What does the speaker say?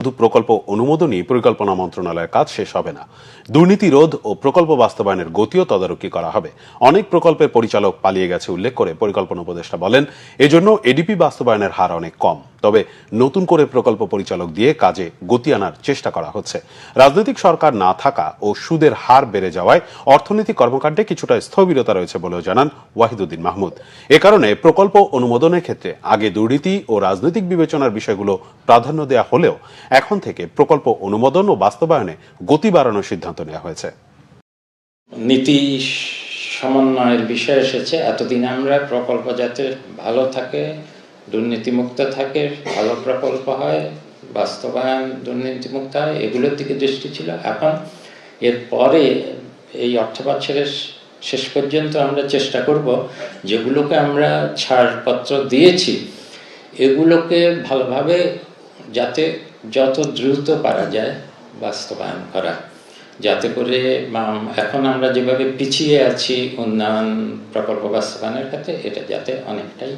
শুধু প্রকল্প অনুমোদনই পরিকল্পনা মন্ত্রণালয়ের কাজ শেষ হবে না। দুর্নীতি রোধ ও প্রকল্প বাস্তবায়নের গতিও তদারকি করা হবে। অনেক প্রকল্পের পরিচালক পালিয়ে গেছে উল্লেখ করে পরিকল্পনা উপদেষ্টা বলেন, এজন্য এডিপি বাস্তবায়নের হার অনেক কম। তবে নতুন করে প্রকল্প পরিচালক দিয়ে কাজে গতি আনার চেষ্টা করা হচ্ছে। রাজনৈতিক সরকার না থাকা ও সুদের হার বেড়ে যাওয়ায় অর্থনৈতিক কর্মকাণ্ডে কিছুটা স্থবিরতা রয়েছে বলেও জানান ওয়াহিদুদ্দিন মাহমুদ। এ কারণে প্রকল্প অনুমোদনের ক্ষেত্রে আগে দুর্নীতি ও রাজনৈতিক বিবেচনার বিষয়গুলো প্রাধান্য দেওয়া হলেও এখন থেকে প্রকল্প অনুমোদন ও বাস্তবায়নে গতি বাড়ানোর সিদ্ধান্ত নেওয়া হয়েছে। নীতি সমন্বয়ের বিষয় এসেছে। এতদিন আমরা প্রকল্প যাতে ভালো থাকে, দুর্নীতিমুক্ত থাকে, ভালো প্রকল্প হয়, বাস্তবায়ন দুর্নীতিমুক্ত হয়, এগুলোর দিকে দৃষ্টি ছিল। এখন এরপরে এই অর্থ বছরের শেষ পর্যন্ত আমরা চেষ্টা করব যেগুলোকে আমরা ছাড়পত্র দিয়েছি এগুলোকে ভালোভাবে যাতে যত দ্রুত পারা যায় বাস্তবায়ন করা, যাতে করে এখন আমরা যেভাবে পিছিয়ে আছি উন্নয়ন প্রকল্প বাস্তবায়নের ক্ষেত্রে এটা যাতে অনেকটাই